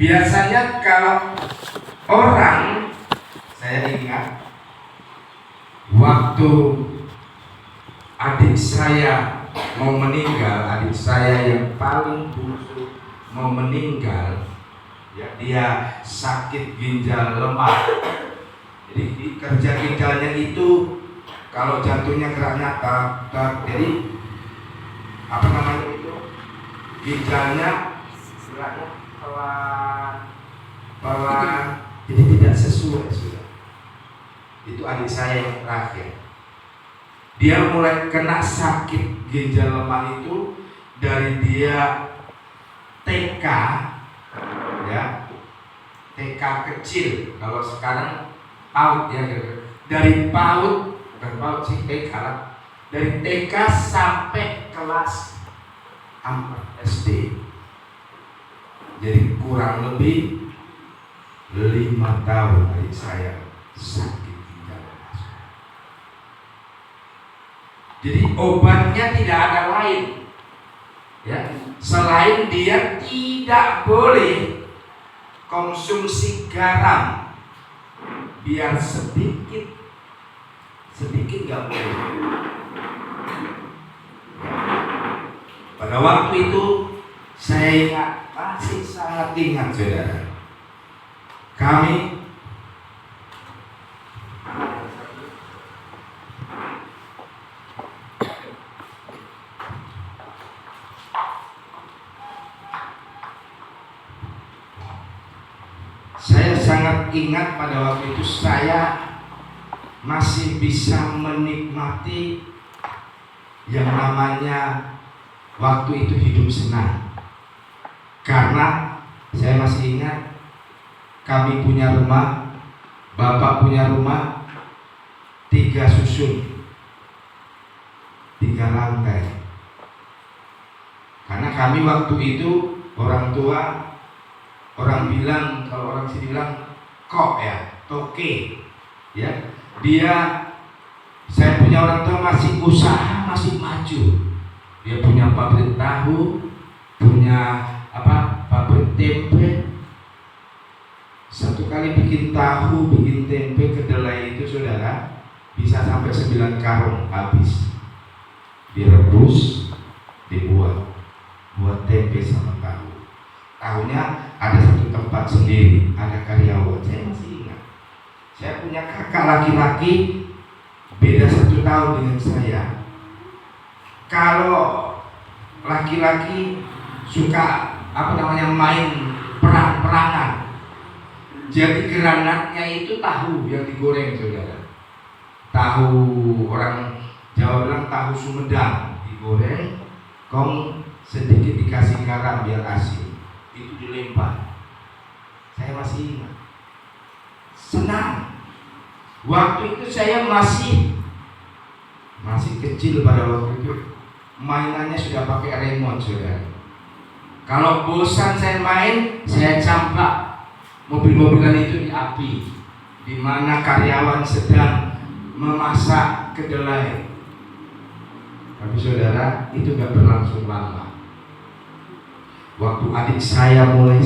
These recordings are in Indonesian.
Biasanya kalau orang, saya ingat waktu adik saya mau meninggal, adik saya yang paling bungsu mau meninggal, ya, dia sakit ginjal lemah. Jadi kerja ginjalnya itu kalau jantungnya geraknya jadi apa namanya itu, ginjalnya geraknya pelan, jadi tidak sesuai sudah. Itu adik saya yang terakhir. Dia mulai kena sakit ginjal lemah itu dari dia TK, ya, TK kecil. Kalau sekarang PAUD ya, dari PAUD, bukan PAUD sih, TK lah. Dari TK sampai kelas 4 SD. Jadi kurang lebih 5 tahun adik saya sakit ginjal lemah. Jadi obatnya tidak ada lain, ya, selain dia tidak boleh konsumsi garam, biar sedikit nggak boleh. Pada waktu itu saya ingat, masih sangat ingat saudara, kami sangat ingat pada waktu itu saya masih bisa menikmati yang namanya waktu itu hidup senang. Karena saya masih ingat kami punya rumah, bapak punya rumah 3 susun, 3 lantai. Karena kami waktu itu orang tua, orang bilang, kalau orang sini bilang kok ya, toke, ya, saya punya orang tua masih usaha, masih maju. Dia punya pabrik tahu, punya pabrik tempe. Satu kali bikin tahu, bikin tempe kedelai itu saudara bisa sampai 9 karung habis. Direbus, dibuat, buat tempe sama tahu. Tahunya ada satu tempat sendiri, ada karyawan. Saya masih ingat. Saya punya kakak laki-laki beda 1 tahun dengan saya. Kalau laki-laki suka main perang-perangan. Jadi granatnya itu tahu yang digoreng saudara. Tahu, orang Jawa bilang tahu Sumedang, digoreng, kong sedikit dikasih garam biar asin. Itu dilempar. Saya masih ingat. Senang. Waktu itu saya masih kecil pada waktu itu. Mainannya sudah pakai remote saudara. Kalau bosan saya main, saya campak mobil-mobilan itu di api, di mana karyawan sedang memasak kedelai. Tapi saudara, itu gak berlangsung lama. Waktu adik saya mulai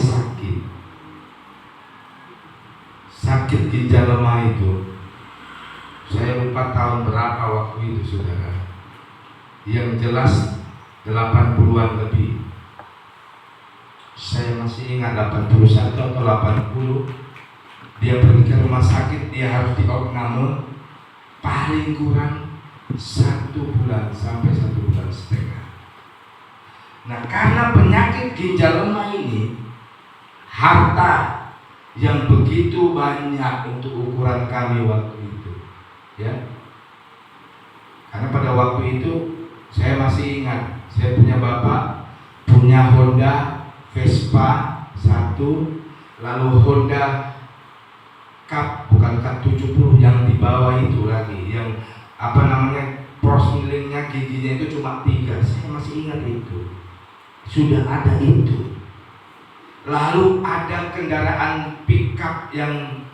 sakit ginjal lemah itu, saya lupa tahun berapa waktu itu saudara. Yang jelas 80-an lebih. Saya masih ingat 81 atau 80. Dia pergi ke rumah sakit, dia harus diopname paling kurang 1 bulan sampai 1,5 bulan. Nah, karena penyakit ginjal lemah ini, harta yang begitu banyak untuk ukuran kami waktu itu, ya. Karena pada waktu itu saya masih ingat, saya punya bapak punya Honda Vespa 1, lalu Honda Cup, bukan Cup 70 yang di bawah itu lagi, yang porsilingnya giginya itu cuma 3. Saya masih ingat itu. Sudah ada itu. Lalu ada kendaraan pickup yang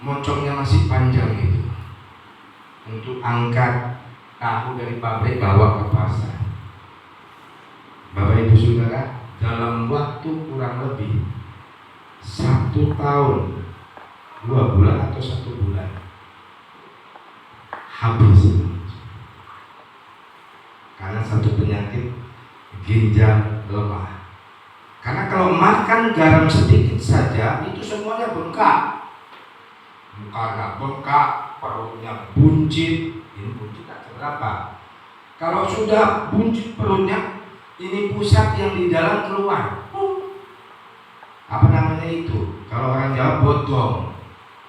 moncongnya masih panjang itu, untuk angkat tahu dari pabrik bawa ke pasar. Bapak Ibu Saudara, dalam waktu kurang lebih 1 tahun, 2 bulan atau 1 bulan habis karena satu penyakit ginjal lemah. Karena kalau makan garam sedikit saja itu semuanya bengkak, mukanya bengkak, perutnya buncit. Ini buncit tak seberapa. Kalau sudah buncit perutnya, ini pusat yang di dalam keluar. Apa namanya itu? Kalau orang Jawa bodong.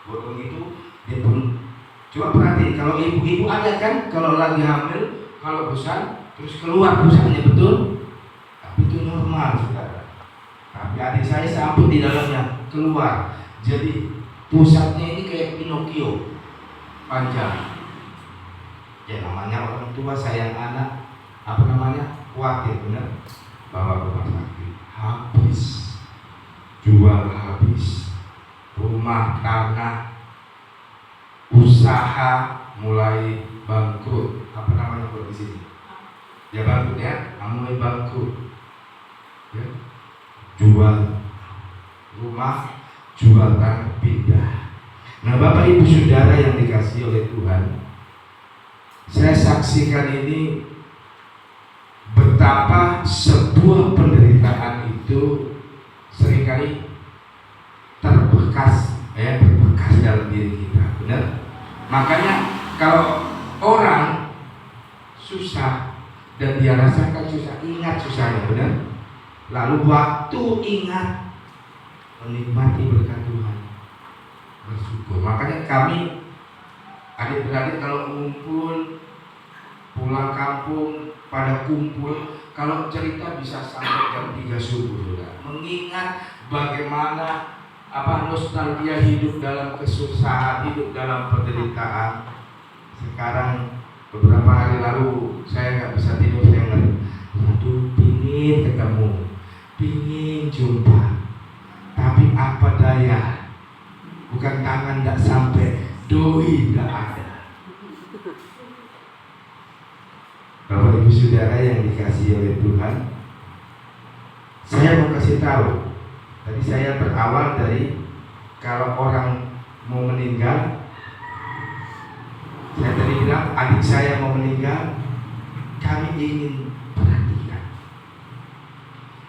Bodong itu dia pun. Coba perhatiin, kalau ibu-ibu ada kan, kalau lagi hamil, kalau besar terus keluar pusatnya, betul? Tapi itu normal, saudara. Tapi adik saya sambut di dalamnya keluar. Jadi pusatnya ini kayak Pinocchio, panjang. Ya namanya orang tua sayang anak, apa namanya, khawatir, benar? Bawa ke rumah sakit, habis, jual habis, rumah, tanah, usaha mulai bangkrut. Apa namanya kalau di sini? Ya bangkrut ya, mulai bangkrut. Ya. Jual rumah, jual tanah, pindah. Nah, Bapak Ibu Saudara yang dikasihi oleh Tuhan, saya saksikan ini betapa sebuah penderitaan itu seringkali terbekas dalam diri kita, benar? Makanya kalau orang susah dan dia rasakan susah, ingat susahnya, benar? Lalu waktu ingat, menikmati berkat Tuhan, bersyukur. Makanya kami adik-beradik kalau ngumpul, pulang kampung, pada kumpul, kalau cerita bisa sampai jam 3 subuh, sudah. Mengingat bagaimana nostalgia hidup dalam kesusahan, hidup dalam penderitaan. Sekarang beberapa hari lalu saya nggak bisa tidur, saya ngeri, aduh, pingin ketemu, pingin jumpa, tapi apa daya, bukan tangan tidak sampai, doi tidak ada. Bapak Ibu Saudara yang dikasihi oleh Tuhan, saya mau kasih tahu. Tadi saya berawal dari kalau orang mau meninggal, saya tadi bilang adik saya mau meninggal, kami ingin perhatikan.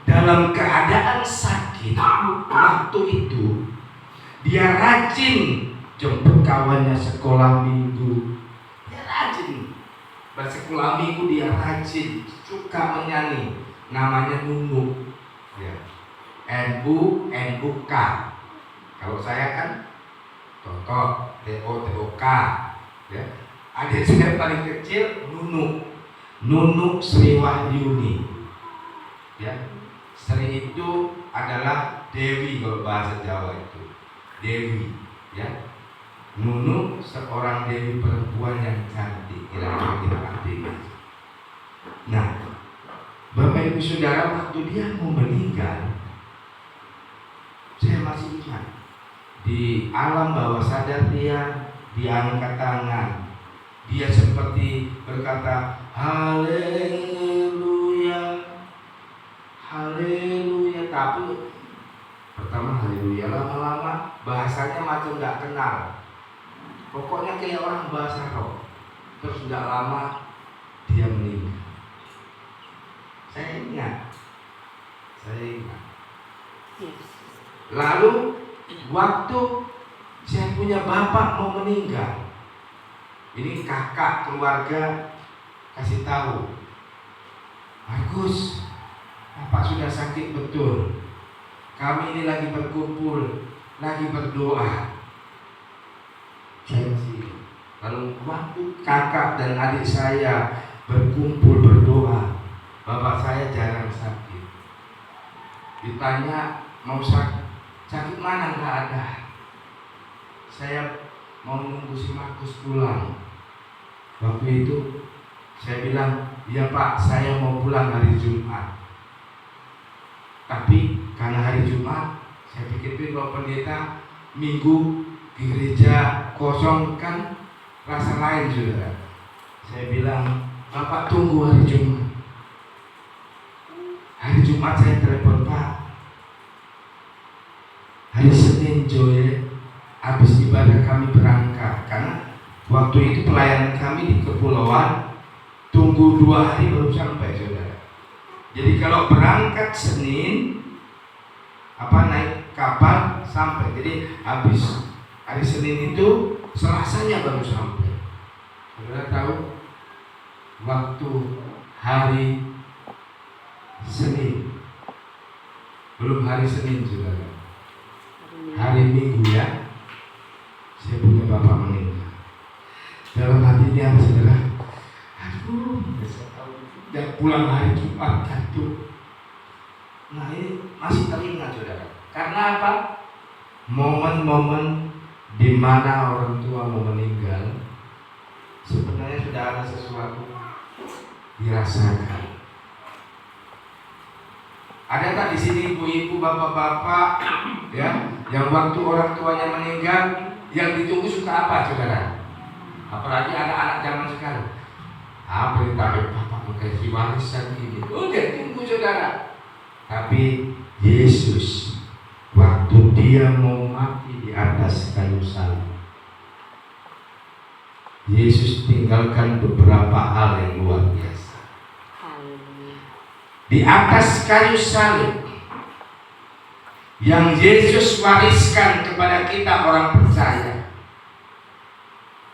Dalam keadaan sakit, waktu itu dia rajin jemput kawannya sekolah minggu. Dia rajin bersekolah minggu, dia rajin, suka menyanyi, namanya Nunu, ya. NUK. Kalau saya kan Toto, TOK, ya. Adik saya paling kecil Nunu Sri Wahyuni, ya. Sri itu adalah Dewi kalau bahasa Jawa itu, Dewi, ya. Nunu seorang dewi perempuan yang cantik, kira-kira kita artinya. Nah, Bapak Ibu Saudara, waktu dia mau meninggal, saya masih ingat di alam bawah sadar dia diangkat tangan, dia seperti berkata haleluya, haleluya. Tapi pertama haleluya, lama-lama bahasanya macam nggak kenal. Pokoknya kayak orang bahasa roh. Terus tidak lama dia meninggal. Saya ingat. Lalu waktu saya punya bapak mau meninggal, ini kakak keluarga kasih tahu, Markus, bapak sudah sakit betul. Kami ini lagi berkumpul, lagi berdoa. Saya masih. Lalu waktu kakak dan adik saya berkumpul berdoa, bapak saya jarang sakit. Ditanya mau sakit mana, nggak ada. Saya mau menunggu si Markus pulang. Waktu itu saya bilang, iya Pak, saya mau pulang hari Jumat. Tapi karena hari Jumat, saya pikir kalau pendeta Minggu di gereja kosong kan rasa lain, saudara. Saya bilang, Bapak tunggu hari Jumat. Hari Jumat saya telepon, Pak, hari enjoy habis ibadah kami berangkat, karena waktu itu pelayanan kami di kepulauan tunggu 2 hari baru sampai, saudara. Jadi kalau berangkat Senin naik kapal sampai, jadi habis hari Senin itu Selasanya baru sampai. Saudara tahu waktu hari Senin, belum hari Senin, saudara, hari Minggu ya, saya punya bapak meninggal. Dalam hati ini apa, saudara? Aduh, saya tahu dan pulang hari Jumat itu. Nah, ini masih teringat, saudara. Karena apa? Momen-momen di mana orang tua mau meninggal, sebenarnya sudah ada sesuatu dirasakan. Ada tak di sini ibu-ibu, bapak-bapak, ya, yang waktu orang tuanya meninggal, yang ditunggu suka apa, saudara? Apalagi anak-anak zaman sekarang. Perintah bapak mengkaji warisan ini. Udah tunggu, saudara. Tapi Yesus waktu dia mau mati di atas kayu salib, Yesus tinggalkan beberapa hal yang luar biasa. Di atas kayu salib yang Yesus wariskan kepada kita orang percaya,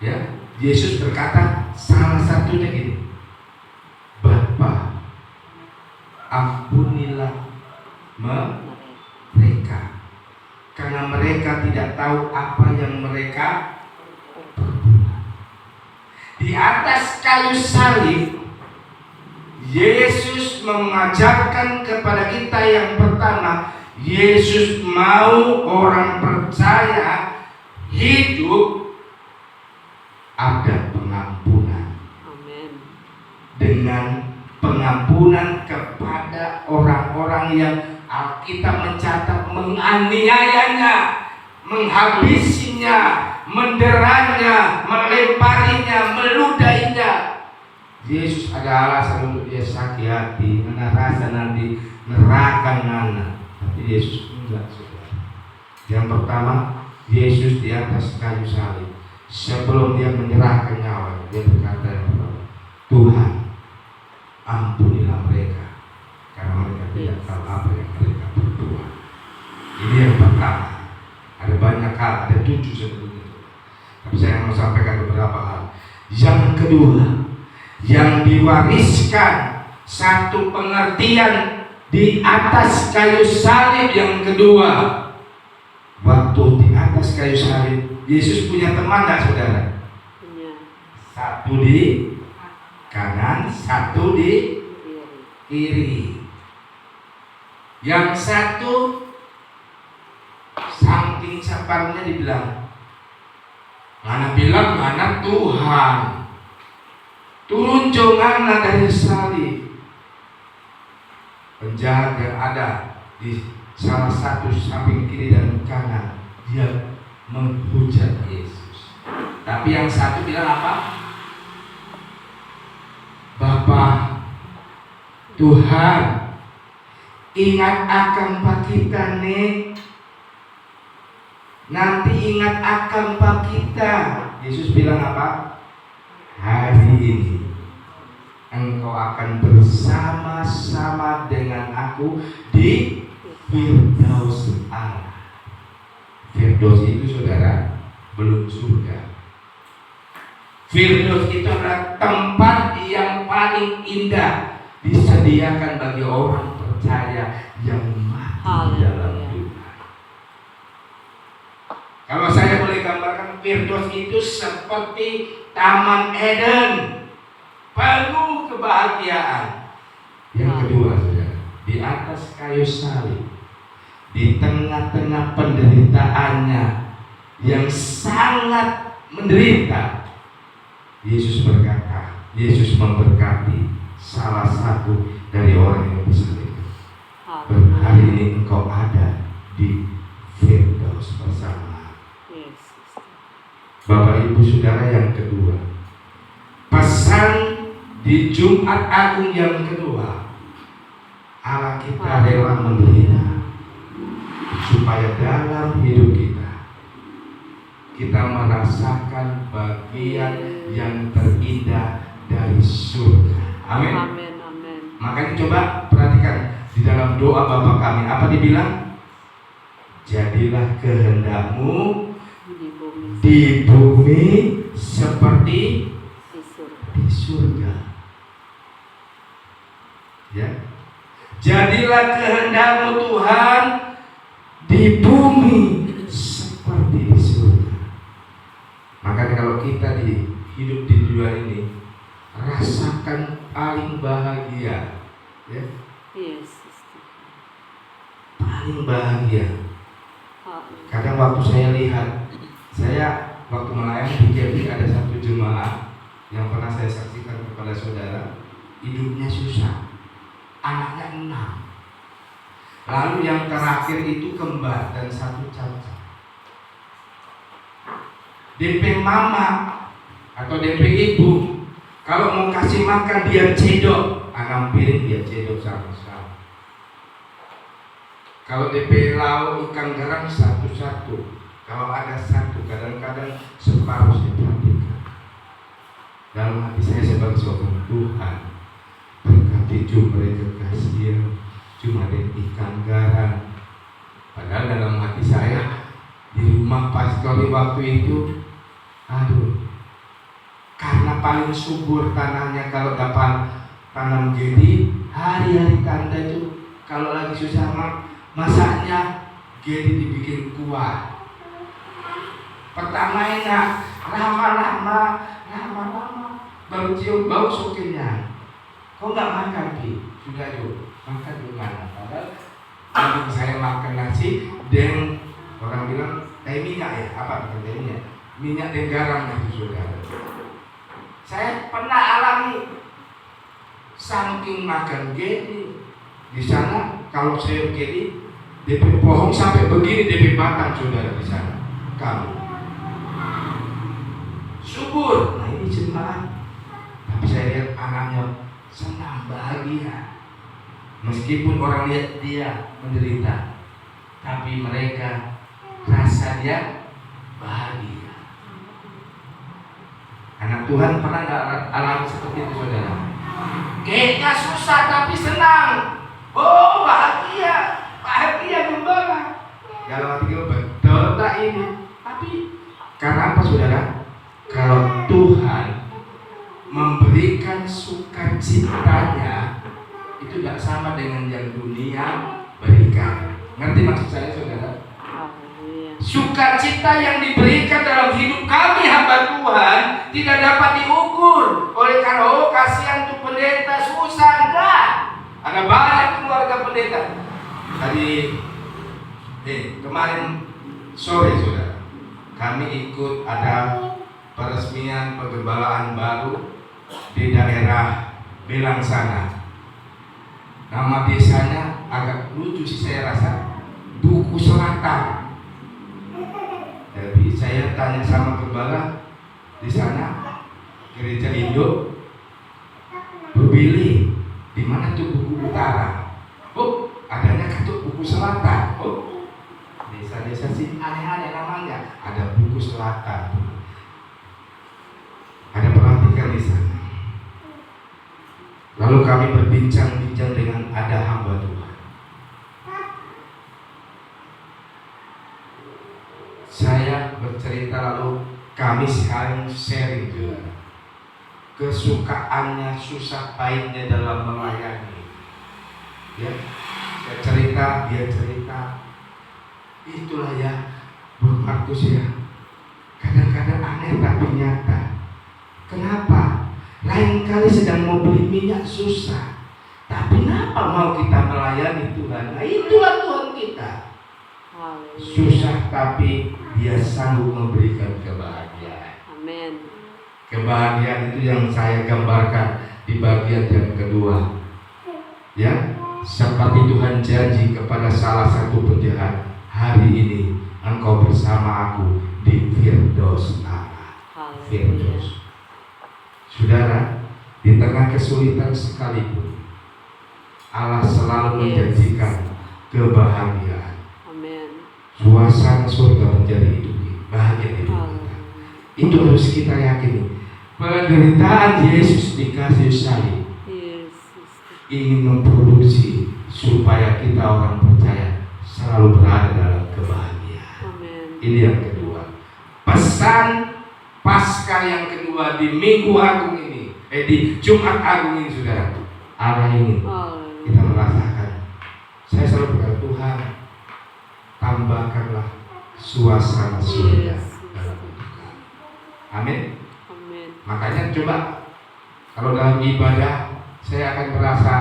ya, Yesus berkata salah satunya gini, Bapa, ampunilah mereka, karena mereka tidak tahu apa yang mereka perbuat. Di atas kayu salib Yesus mengajarkan kepada kita yang pertama, Yesus mau orang percaya hidup ada pengampunan. Amen. Dengan pengampunan kepada orang-orang yang Alkitab mencatat menganiayanya, menghabisinya, menderanya, melemparinya, meludahinya. Yesus ada alasan untuk dia sakit hati, karena rasa nanti neraka ngana. Tapi Yesus enggak, saudara. Yang pertama, Yesus di atas kayu salib, sebelum dia menyerahkan nyawa, dia berkata yang pertama, Tuhan, ampunilah mereka, karena mereka tidak tahu apa yang mereka berbuat. Ini yang pertama. Ada banyak hal, ada 7 sebetulnya, tapi saya mau sampaikan beberapa hal. Yang kedua, yang diwariskan satu pengertian di atas kayu salib. Yang kedua, waktu di atas kayu salib, Yesus punya teman enggak, saudara? Satu di kanan, satu di kiri. Yang satu saking sabarnya dibilang, mana bilang mana Tuhan, turun jongana dari salib. Penjahat yang ada di salah satu samping kiri dan kanan, dia menghujat Yesus. Tapi yang satu bilang apa? Bapa, Tuhan, ingat akan Pak kita nih. Nanti ingat akan Pak kita. Yesus bilang apa? Hari ini engkau akan bersama-sama dengan aku di Firdaus Allah. Firdaus itu, saudara, belum surga. Firdaus itu adalah tempat yang paling indah disediakan bagi orang percaya yang mati dalam Tuhan. Kalau saya boleh gambarkan, Firdaus itu seperti Taman Eden, penuh kebahagiaan. Yang kedua, saudara, di atas kayu salib, di tengah-tengah penderitaannya yang sangat menderita, Yesus berkata, Yesus memberkati salah satu dari orang yang disalibkan. Hari ini engkau ada di Firdaus bersama. Bapak Ibu Saudara, yang kedua, pesan di Jumat Agung yang kedua, Allah kita rela menderita supaya dalam hidup kita kita merasakan bagian yang terindah dari surga. Amin. Amin. Amin. Makanya coba perhatikan di dalam doa Bapa kami, apa dibilang? Jadilah kehendakmu di bumi seperti di surga. Ya. Jadilah kehendakmu Tuhan di bumi seperti di surga. Makanya kalau kita hidup di dunia ini, rasakan paling bahagia, ya. Yes. Paling bahagia. Kadang waktu saya waktu melayani di JP, ada satu jemaah yang pernah saya saksikan kepada saudara, hidupnya susah, anaknya 6, lalu yang terakhir itu kembar dan satu cacat. DP mama atau DP ibu kalau mau kasih makan dia cedok, anam piring dia cedok sama-sama. Kalau DP lauk ikan garam satu-satu, kalau ada satu kadang-kadang separuh saya perhatikan. Dalam hati saya sebagai seorang Tuhan, berkati mereka kasihan cuma ada ikan garam. Padahal dalam hati saya di rumah pastor waktu itu, karena paling subur tanahnya, kalau dapat tanam gedi, hari-hari tanda itu kalau lagi susah masaknya gedi dibikin kuah. Pertama enak, lama-lama baru cium bau sukinya. Kok nggak makan Ki? Sudah yuk, makan di mana? Padahal kalau saya makan nasi dan orang bilang minyak ya, apa minyak? Minyak dan garam itu sudah. Saya pernah alami saking makan gedi di sana. Kalau saya gedi, DP pohon sampai begini, DP batang saudara di sana. Kamu subur. Nah ini jemaat. Tapi saya lihat anaknya senang, bahagia. Meskipun orang lihat dia menderita, tapi mereka rasa dia bahagia. Anak Tuhan pernah nggak alami seperti itu saudara? Kayaknya susah tapi senang. Oh bahagia gembala. Dalam hati kita betul tak ini. Tapi karena apa saudara? Kalau Tuhan memberikan sukacitanya itu tidak sama dengan yang dunia berikan. Ngerti maksud saya saudara? Sukacita yang diberikan dalam hidup kami hamba Tuhan tidak dapat diukur oleh karena kasihan tuh pendeta susah, enggak. Ada banyak keluarga pendeta. Tadi kemarin sore saudara, kami ikut ada peresmian penggembalaan baru di daerah Belang sana. Nama desanya agak lucu sih saya rasa, Duku Selatan. Jadi saya tanya sama gembala di sana, gereja Indo, Bubili, di mana tuh Buku Utara? Oh, adanya Ketuk Buku Selatan. Oh, desa-desa sih aneh-aneh namanya. Ada Buku Selatan. Ada pelantikan di sana. Lalu kami berbincang-bincang dengan ada hamba Tuhan. Saya bercerita lalu kami saling sharing juga kesukaannya, susah payahnya dalam melayani. Ya, saya cerita, dia cerita. Itulah ya, Bro Markus ya. Kadang-kadang aneh tapi nyata. Kenapa? Lain kali sedang mau beli minyak susah, tapi kenapa mau kita melayani Tuhan? Nah itulah Tuhan kita. Susah tapi Dia sanggup memberikan kebahagiaan. Amin. Kebahagiaan itu yang saya gambarkan di bagian yang kedua. Ya, seperti Tuhan janji kepada salah satu penjahat, hari ini engkau bersama aku di Firdaus Allah. Firdaus. Saudara, di tengah kesulitan sekalipun Allah selalu menjanjikan kebahagiaan. Amin. Suasana surga menjadi hidup, bahagia hidup. Itu harus kita yakini. Penderitaan Yesus di kayu salib ingin memproduksi supaya kita orang percaya selalu berada dalam kebahagiaan. Ini yang kedua. Pesan Paskah yang kedua di Minggu Agung ini, di Jumat Agung ini, saudara. Allah ingin kita merasakan. Saya selalu berkata, Tuhan, tambahkanlah suasana surga dalam hidup kami. Amin. Makanya coba kalau dalam ibadah saya akan merasa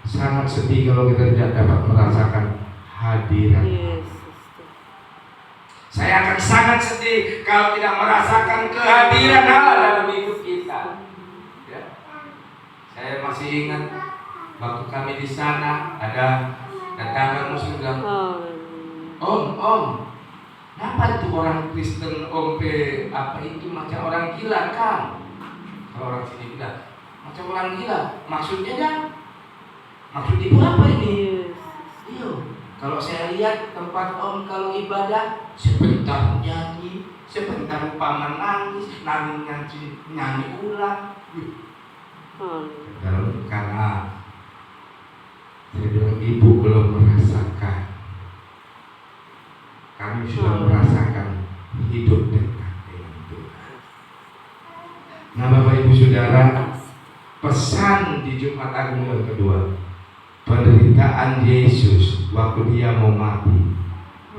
sangat sedih kalau kita tidak dapat merasakan hadirat. Saya akan sangat sedih kalau tidak merasakan kehadiran Allah dalam hidup kita. Ya. Saya masih ingat waktu kami di sana ada tetangga muslim bilang, Om, kenapa itu orang Kristen apa itu macam orang gila kan? Kalau orang sini bilang macam orang gila, maksudnya kan? Maksud ibu apa ini? Iya. Kalau saya lihat tempat Om kalau ibadah sebentar nyanyi, sebentar umpama nangis nyanyi ulang. Karena saya bilang ibu belum merasakan. Kami sudah merasakan hidup dekat dengan Tuhan. Nah, Bapak Ibu Saudara, pesan di Jumat Agung yang kedua, penderitaan Yesus waktu dia mau mati,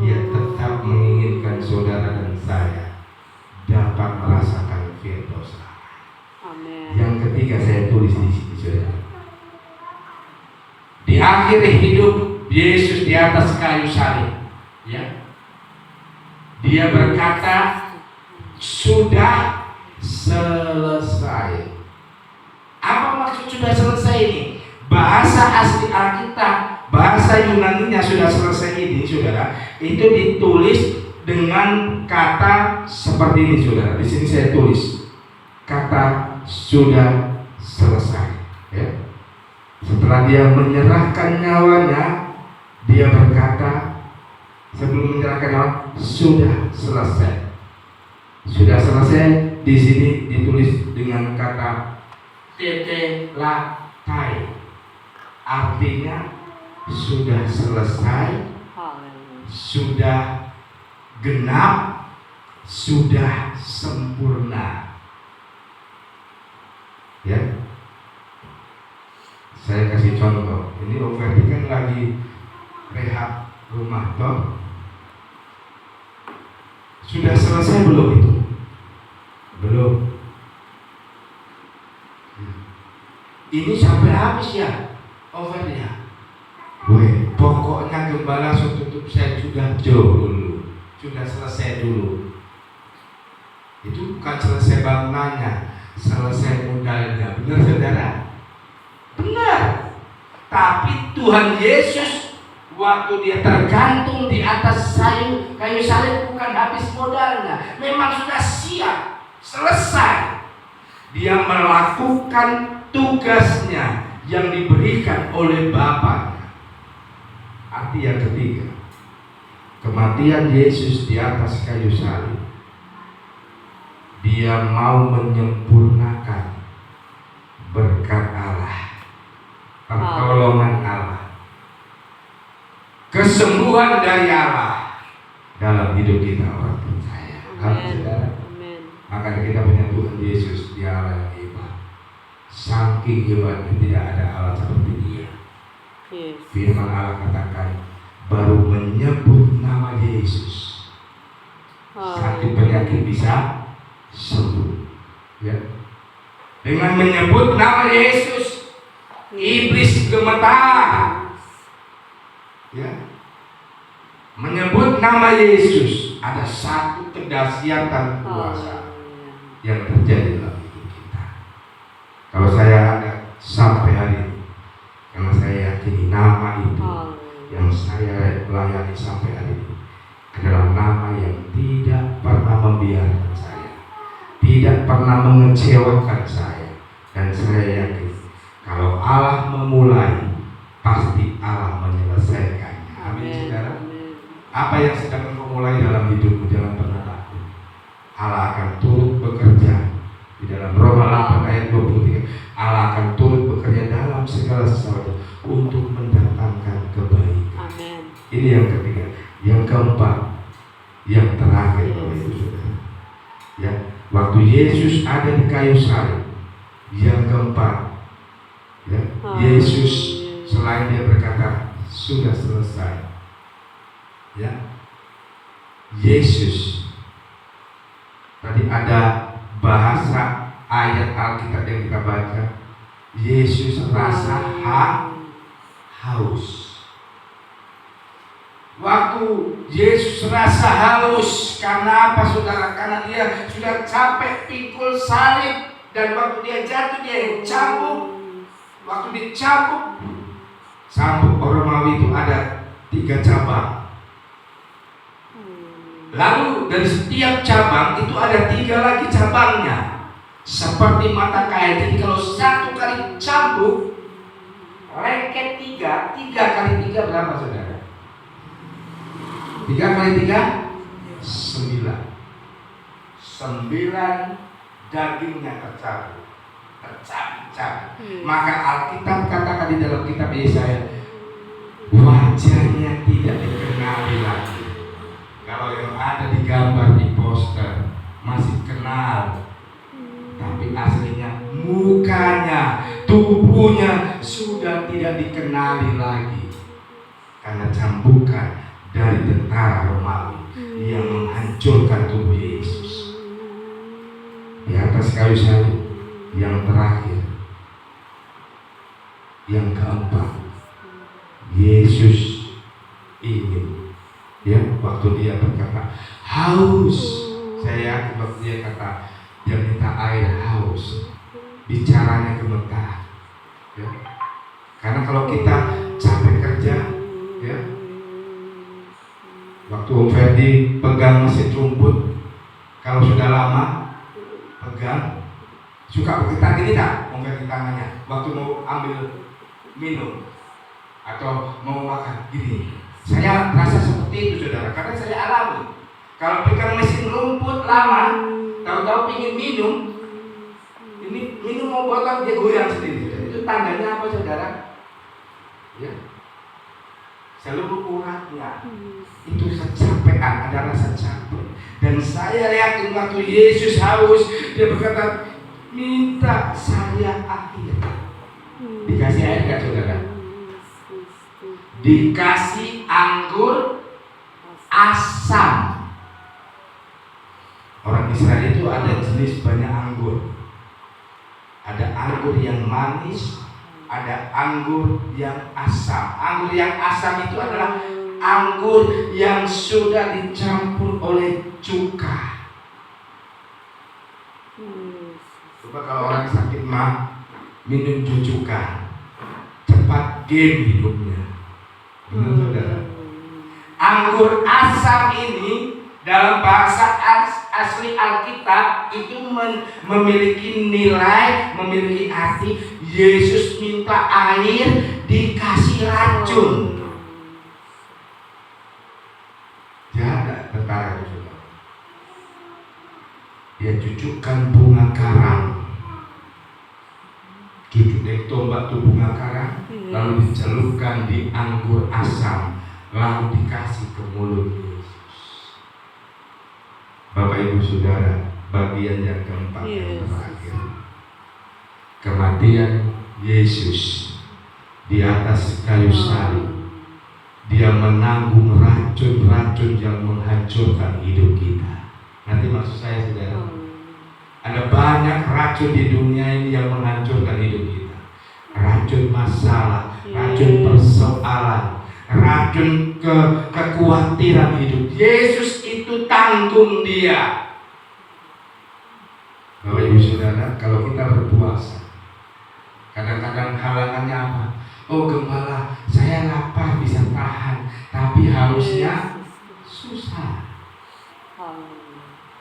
dia tetap menginginkan saudara dan saya dapat merasakan firdaus. Yang ketiga saya tulis di sini, saudara. Di akhir hidup Yesus di atas kayu salib, ya, dia berkata, sudah selesai. Apa maksud sudah selesai ini? Bahasa asli Alkitab, bahasa Yunaninya sudah selesai ini, saudara, itu ditulis dengan kata seperti ini, saudara. Di sini saya tulis kata sudah selesai. Ya. Setelah dia menyerahkan nyawanya, dia berkata, sebelum menyerahkan nyawa, sudah selesai. Sudah selesai. Di sini ditulis dengan kata tetelestai. Artinya sudah selesai, sudah genap, sudah sempurna. Ya, saya kasih contoh. Ini Om Ferdi kan lagi rehab rumah toh. Sudah selesai belum itu? Belum. Ini sampai habis ya, over ya. Weh, pokoknya gembala tutup saya sudah jauh dulu, sudah selesai dulu. Itu bukan selesai bangunannya, selesai modalnya. Benar saudara? Benar. Tapi Tuhan Yesus waktu dia tergantung di atas kayu salib bukan habis modalnya, memang sudah siap, selesai. Dia melakukan tugasnya yang diberikan oleh Bapaknya. Arti yang ketiga, kematian Yesus di atas kayu salib, dia mau menyempurnakan berkat Allah, pertolongan Allah, kesembuhan dari Allah dalam hidup kita orang percaya. Amin. Maka kita punya Tuhan Yesus, dia Allah yang hebat. Saking hebatnya tidak ada Allah seperti dia. Firman Allah katakan, baru menyebut nama Yesus, sakit penyakit bisa sembuh. Ya. Dengan menyebut nama Yesus, iblis gemetar. Ya. Menyebut nama Yesus, ada satu kedahsyatan dan kuasa yang terjadi dalam hidup kita. Kalau saya ada sampai hari ini, karena saya yakini nama itu yang saya layani sampai hari ini adalah nama yang tidak pernah membiarkan saya, tidak pernah mengecewakan saya, dan saya yakin kalau Allah memulai, pasti Allah menyelesaikannya. Amin, saudara. Apa yang sedang engkau mulai dalam hidupmu, jangan pernah takut. Allah akan turut Ini yang ketiga. Yang keempat, yang terakhir, Bapak Ibu Saudara. Ya, waktu Yesus ada di kayu salib, yang keempat, ya, Yesus selain dia berkata sudah selesai, ya, Yesus tadi ada bahasa ayat Alkitab yang kita baca, Yesus rasa haus. Waktu Yesus rasa haus, karena apa saudara? Karena dia sudah capek pikul salib, dan waktu dia jatuh dia cambuk. Waktu dicambuk, cambuk Romawi itu ada 3 cabang. Lalu dari setiap cabang itu ada 3 lagi cabangnya, seperti mata kail. Jadi kalau 1 kali cambuk, lengket 3 kali 3 berapa saudara? 3 kali 3 9 dagingnya tercabut. Maka Alkitab katakan di dalam kitab Yesaya, wajahnya tidak dikenali lagi. Kalau yang ada di gambar di poster masih kenal, tapi aslinya mukanya, tubuhnya sudah tidak dikenali lagi, karena cambukan dari tentara Romawi yang menghancurkan tubuh Yesus di atas kayu salib. Yang terakhir, yang keempat, Yesus ingin, ya, waktu dia berkata haus, saya yakin waktu dia kata dia minta air haus, bicaranya gemetar, ya. Karena kalau kita capek kerja, ya, waktu Om Ferdi pegang mesin rumput, kalau sudah lama pegang, suka bergetar gini tak? Om Ferdi tangannya waktu mau ambil minum atau mau makan gini. Saya rasa seperti itu saudara, karena saya alami. Kalau pegang mesin rumput lama, tahu-tahu ingin minum, ini minum mau botol dia goyang sendiri. Itu tandanya apa saudara? Ya, seluruh uratnya itu kecapean, ada rasa capek. Dan saya yakin waktu Yesus haus, dia berkata, minta saya air. Dikasih air gak saudara? Dikasih anggur asam. Orang Israel itu ada jenis banyak anggur. Ada anggur yang manis, ada anggur yang asam. Anggur yang asam itu adalah anggur yang sudah dicampur oleh cuka. Coba kalau orang sakit mah minum cucukan, cepat game hidupnya. Benar saudara? Anggur asam ini dalam bahasa asli Alkitab itu memiliki nilai, memiliki arti. Yesus minta air dikasih racun. Jangan tentara itu. Dia cucukkan bunga karang, cucuk dari tombak itu bunga karang, lalu dicelupkan di anggur asam, lalu dikasih ke mulut Yesus. Bapak Ibu Saudara, bagian yang keempat yang terakhir, kematian Yesus di atas kayu salib. Dia menanggung racun-racun yang menghancurkan hidup kita. Nanti maksud saya saudara, ada banyak racun di dunia ini yang menghancurkan hidup kita. Racun masalah, racun persoalan, racun kekhawatiran hidup. Yesus itu tanggung dia. Bapak Ibu Saudara, kalau kita berpuasa, kadang-kadang halangannya apa? Oh gembala, saya lapar bisa tahan, tapi harusnya susah.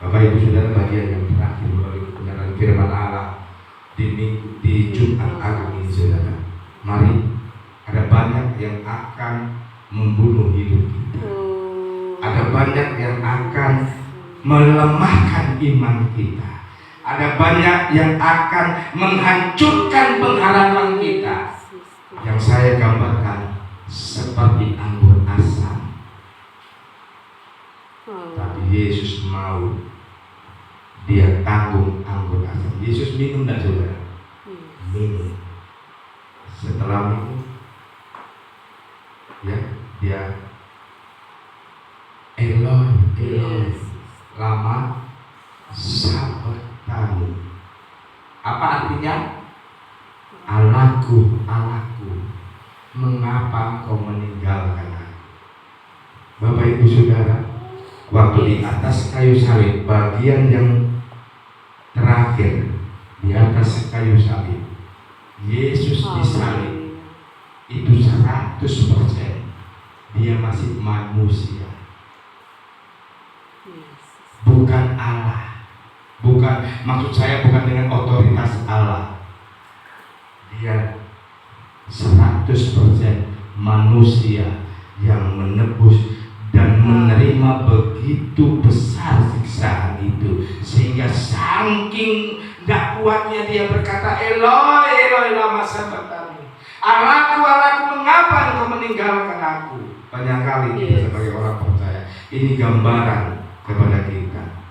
Bapak Ibu Saudara, bagian yang terakhir melalui kebenaran firman Allah di Jumat Agung ini saudara. Mari, ada banyak yang akan membunuh hidup kita. Ada banyak yang akan melemahkan iman kita. Ada banyak yang akan menghancurkan pengharapan kita. Yang saya gambarkan seperti anggur asam Tapi Yesus mau dia tanggung anggur asam. Yesus minum dan saudara, minum. Setelah minum, ya dia Eloi, Eloi, lama sabachthani. Apa artinya? Allahku, Allahku, mengapa engkau meninggalkan aku? Bapak Ibu Saudara, waktu di atas kayu salib, bagian yang terakhir di atas kayu salib, Yesus disalib, itu 100% dia masih manusia, bukan Allah. Bukan, maksud saya bukan dengan otoritas Allah. Dia 100% manusia yang menebus dan menerima begitu besar siksaan itu, sehingga saking tidak kuatnya dia berkata, Eloi, Eloi lama sabachthani, Allahku, Allahku, mengapa engkau meninggalkan aku? Banyak kali kita sebagai orang percaya, ini gambaran kepada kita.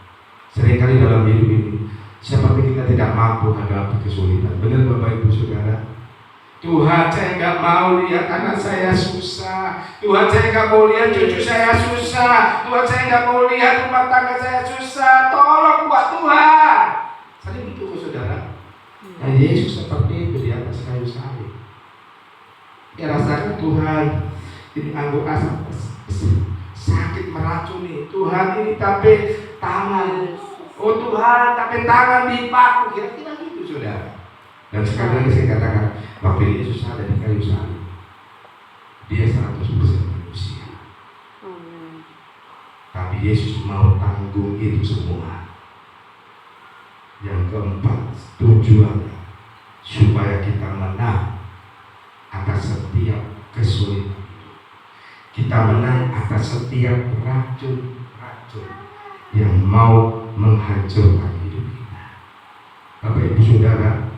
Seringkali dalam hidup ini seperti kita tidak mampu hadapi kesulitan. Benar Bapak Ibu Saudara? Tuhan, saya nggak mau lihat anak saya susah. Tuhan, saya nggak mau lihat cucu saya susah. Tuhan, saya nggak mau lihat rumah tangga saya susah. Tolong buat Tuhan. Sering itu Saudara. Nah, Yesus seperti itu di atas kayu salib. Dia rasakan, Tuhan, ini anggur asam sakit meracuni. Tuhan, ini tapi tangan. Oh Tuhan, tapi tangan dipaku. Kira-kira gitu Saudara. Dan sekali lagi saya katakan, waktu Yesus ada di kayu salib, dia 100% manusia. Tapi Yesus mau tanggung itu semua. Yang keempat, tujuannya supaya kita menang atas setiap kesulitan. Kita menang atas setiap racun-racun yang mau menghancurkan hidup kita. Bapak Ibu Saudara,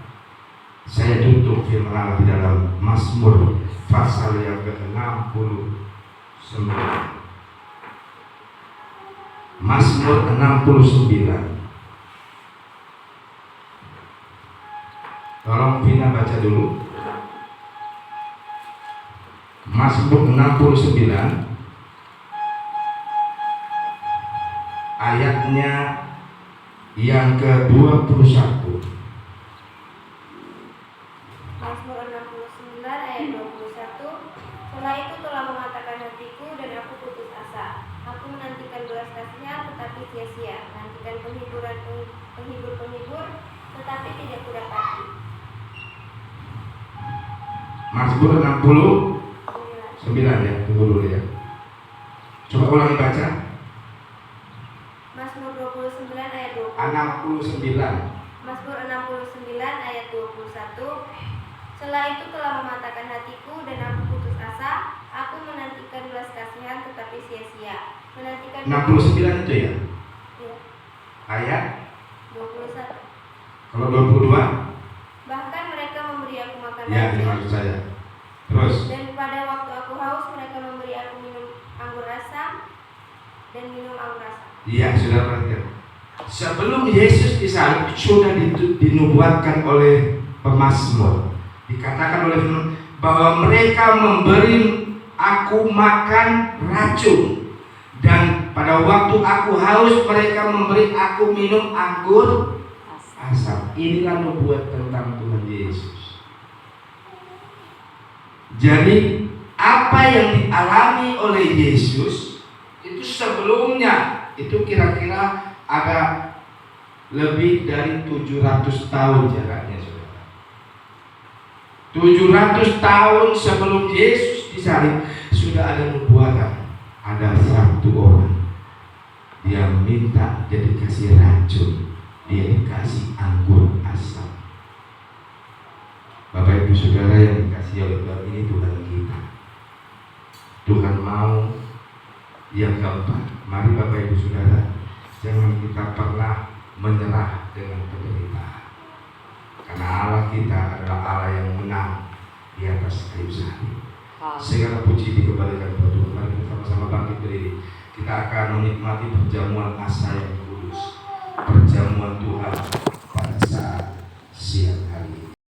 saya tutup firman Allah di dalam Mazmur pasal yang ke-69. Mazmur 69. Tolong Vina baca dulu. Mazmur 69 ayatnya yang ke-21. Mazmur 69 ayat 21. Setelah itu telah mengatakan hatiku dan aku putus asa. Aku menantikan belas kasihan tetapi sia-sia, menantikan penghibur tetapi tidak kudapati. Mazmur 69 ya, tunggu dulu ya. Coba ulangi baca. Mazmur 29 ayat 20. 69. Mazmur 69 ayat 21. Setelah itu telah mematakan hatiku dan aku putus asa. Aku menantikan belas kasihan tetapi sia-sia, menantikan 69 itu ya? Ya, Ayat 21. kalau 22? Bahkan mereka memberi aku makan Ya, ini racun, maksud saya. Terus dan pada waktu aku haus mereka memberi aku minum anggur asam dan minum anggur asam. iya, sudah perhatikan. Sebelum Yesus disalib sudah dinubuatkan oleh pemazmur. Dikatakan oleh firman bahwa mereka memberi aku makan racun, dan pada waktu aku haus mereka memberi aku minum anggur asam. Inilah nubuat tentang Tuhan Yesus. Jadi apa yang dialami oleh Yesus itu sebelumnya itu kira-kira ada lebih dari 700 tahun jaraknya, saudara. 700 tahun sebelum Yesus disalib sudah ada nubuatan. Ada satu orang yang minta dia dikasih racun, dia dikasih anggur asam. Bapak Ibu Saudara yang dikasih oleh Tuhan, ini Tuhan kita. Tuhan mau yang keempat. Mari Bapak Ibu Saudara, jangan kita pernah menyerah dengan penderitaan. Karena Allah kita adalah Allah yang menang di atas kayu salib. Segala puji dikembalikan kepada Tuhan. Mari kita sama-sama bangkit berdiri. kita akan menikmati perjamuan asa yang kudus, perjamuan Tuhan